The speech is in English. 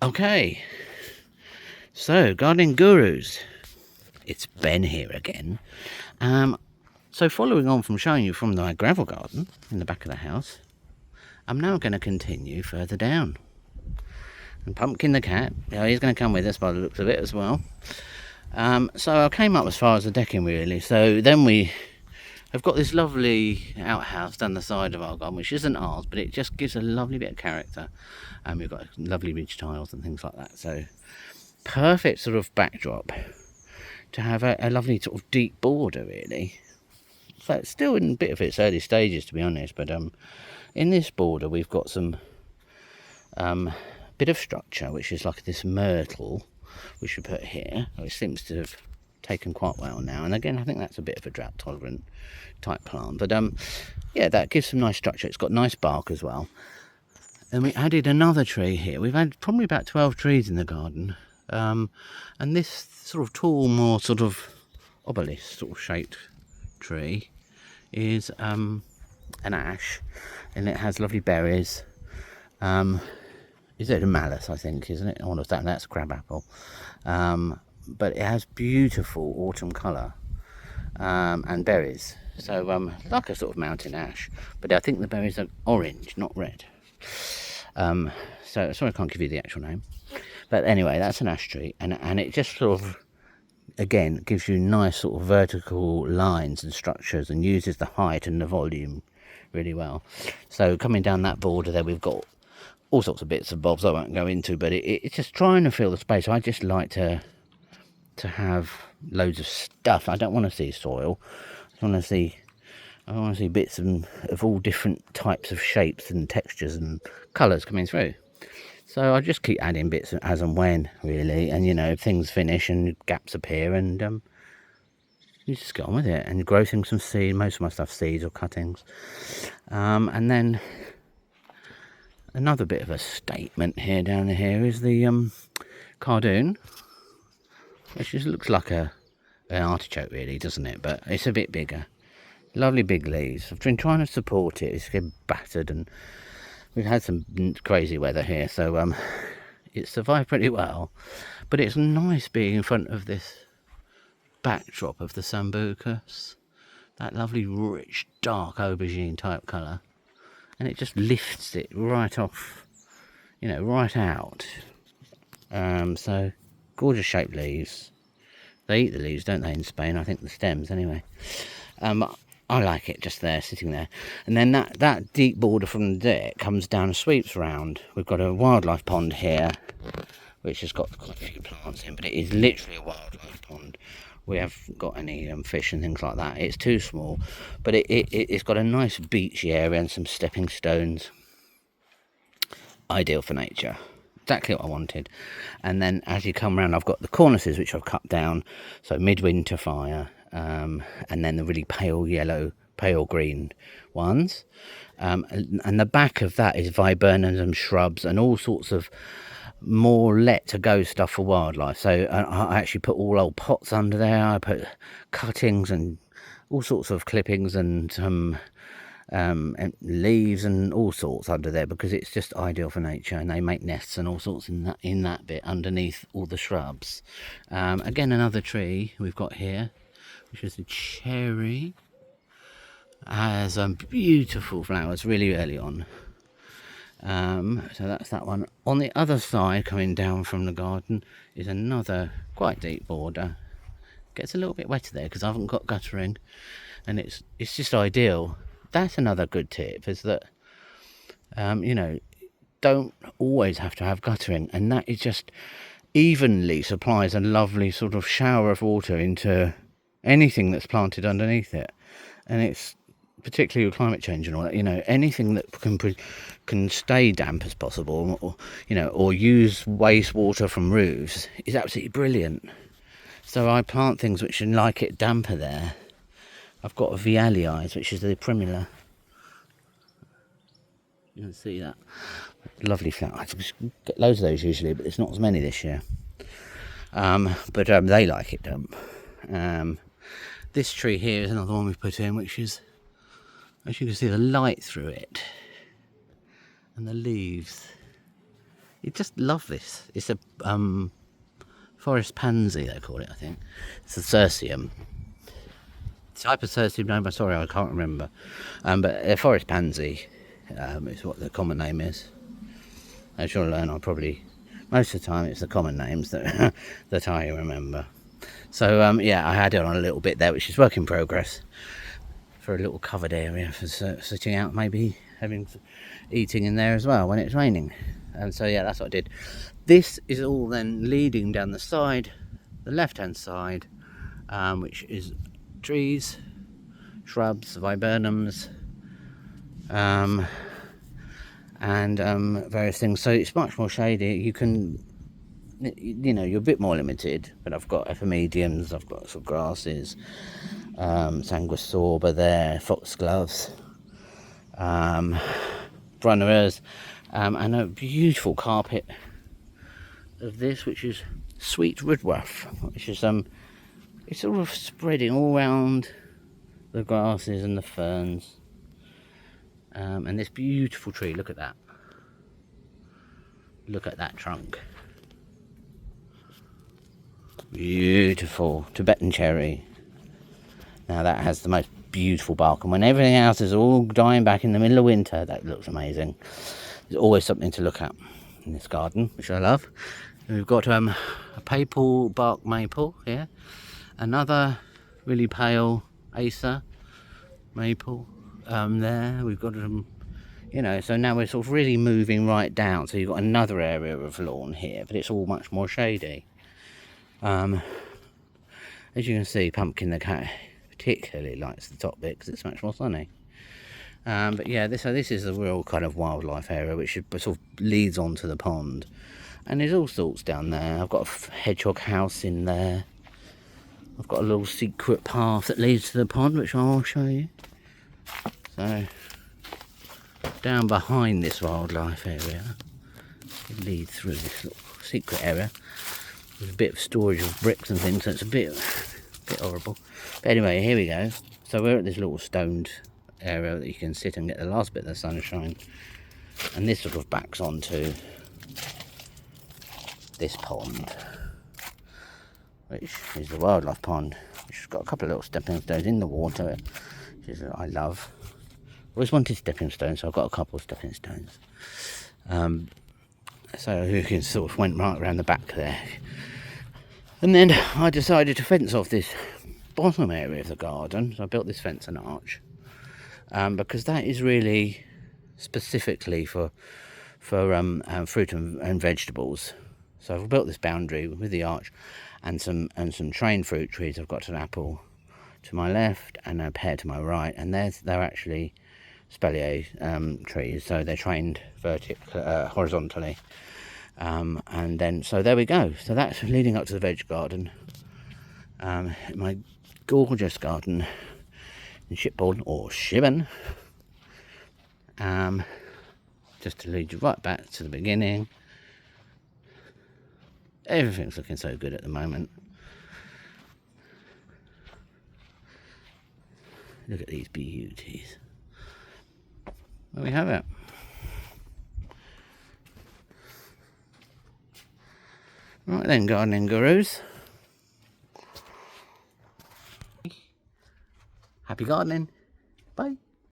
Okay, so gardening gurus, it's Ben here again. So following on from showing you from my gravel garden in the back of the house, I'm now going to continue further down. And Pumpkin the cat, he's going to come with us by the looks of it as well. So I came up as far as the decking really. So then we have got this lovely outhouse down the side of our garden, which isn't ours, but it just gives a lovely bit of character. And we've got lovely ridge tiles and things like that. So perfect sort of backdrop to have a lovely sort of deep border really. So it's still in a bit of its early stages, to be honest, but in this border we've got some bit of structure, which is like this myrtle, which we put here, which seems to have taken quite well now. And again, I think that's a bit of a drought tolerant type plant, but yeah, that gives some nice structure. It's got nice bark as well. And we added another tree here. We've had probably about 12 trees in the garden, and this sort of tall, more sort of obelisk sort of shaped tree is an ash, and it has lovely berries. Is it a malus, I think, isn't it? Oh, that's a crabapple. But it has beautiful autumn colour and berries. So like a sort of mountain ash, but I think the berries are orange, not red. So sorry, I can't give you the actual name. But anyway, that's an ash tree, and it just sort of, again, gives you nice sort of vertical lines and structures and uses the height and the volume really well. So coming down that border there, we've got all sorts of bits and bobs I won't go into, but it's just trying to fill the space. I just like to have loads of stuff. I don't want to see soil. I want to see bits of all different types of shapes and textures and colours coming through. So I just keep adding bits as and when, really, and things finish and gaps appear, and you just get on with it and grow things from seed. Most of my stuff's seeds or cuttings, and then another bit of a statement here down here is the cardoon, which just looks like an artichoke, really, doesn't it? But it's a bit bigger. Lovely big leaves. I've been trying to support it. It's getting battered, and we've had some crazy weather here, so it survived pretty well. But it's nice being in front of this backdrop of the sambucus, that lovely rich dark aubergine type colour, and it just lifts it right off, right out. So gorgeous shaped leaves. They eat the leaves, don't they, in Spain? I think the stems anyway. I like it just there, sitting there. And then that deep border from the deck comes down and sweeps round. We've got a wildlife pond here, which has got quite a few plants in, but it is literally a wildlife pond. We haven't got any fish and things like that. It's too small, but it's got a nice beachy area and some stepping stones. Ideal for nature. Exactly what I wanted. And then as you come around, I've got the cornices, which I've cut down, so midwinter fire, and then the really pale yellow, pale green ones, and the back of that is viburnums and shrubs and all sorts of more let to go stuff for wildlife. So I actually put all old pots under there. I put cuttings and all sorts of clippings and some and leaves and all sorts under there, because it's just ideal for nature, and they make nests and all sorts in that bit underneath all the shrubs. Again, another tree we've got here, which is a cherry, has beautiful flowers really early on. So that's that one. On the other side, coming down from the garden, is another quite deep border. Gets a little bit wetter there because I haven't got guttering, and it's just ideal. That's another good tip, is that don't always have to have guttering, and that is just evenly supplies a lovely sort of shower of water into anything that's planted underneath it. And it's particularly with climate change and all that, anything that can stay damp as possible, or use wastewater from roofs is absolutely brilliant. So I plant things which like it damper there. I've got a Vialii, which is the primula. You can see that lovely flower. I get loads of those usually, but there's not as many this year. But they like it damp. This tree here is another one we've put in, which is, as you can see, the light through it and the leaves. You just love this. It's a forest pansy, they call it, I think. It's a Cirsium. Type of Cirsium name, I'm sorry, I can't remember. But a forest pansy is what the common name is. As you'll learn, most of the time it's the common names that that I remember. So yeah, I had it on a little bit there, which is work in progress, for a little covered area for sitting out, maybe eating in there as well when it's raining. And so yeah, that's what I did. This is all then leading down the side, the left hand side, which is trees, shrubs, viburnums, and various things. So it's much more shady. You can, you're a bit more limited, but I've got epimediums, I've got some grasses, sanguisorba there, foxgloves, brunnerers, and a beautiful carpet of this, which is sweet woodruff, which is it's sort of spreading all around the grasses and the ferns, and this beautiful tree. Look at that trunk. Beautiful Tibetan cherry. Now that has the most beautiful bark, and when everything else is all dying back in the middle of winter, that looks amazing. There's always something to look at in this garden, which I love. And we've got a papal bark maple here, another really pale Acer maple there. We've got so now we're sort of really moving right down. So you've got another area of lawn here, but it's all much more shady. As you can see, Pumpkin the cat particularly likes the top bit because it's much more sunny. But yeah, this is a real kind of wildlife area which sort of leads onto the pond, and there's all sorts down there. I've got a hedgehog house in there. I've got a little secret path that leads to the pond, which I'll show you. So down behind this wildlife area, you lead through this little secret area. There's a bit of storage of bricks and things, so it's a bit horrible. But anyway, here we go. So we're at this little stoned area that you can sit and get the last bit of the sunshine, and this sort of backs onto this pond, which is the wildlife pond, which has got a couple of little stepping stones in the water, which is I love. Always wanted stepping stones, so I've got a couple of stepping stones. So you can sort of went right around the back there. And then I decided to fence off this bottom area of the garden. So I built this fence and arch, because that is really specifically for fruit and vegetables. So I've built this boundary with the arch and some trained fruit trees. I've got an apple to my left and a pear to my right, and they're actually Spalier trees, so they're trained horizontally. And then, so there we go. So that's leading up to the veg garden. My gorgeous garden in Shipbourne, or Shibbun. Just to lead you right back to the beginning. Everything's looking so good at the moment. Look at these beauties. There we have it. Right then, gardening gurus. Happy gardening.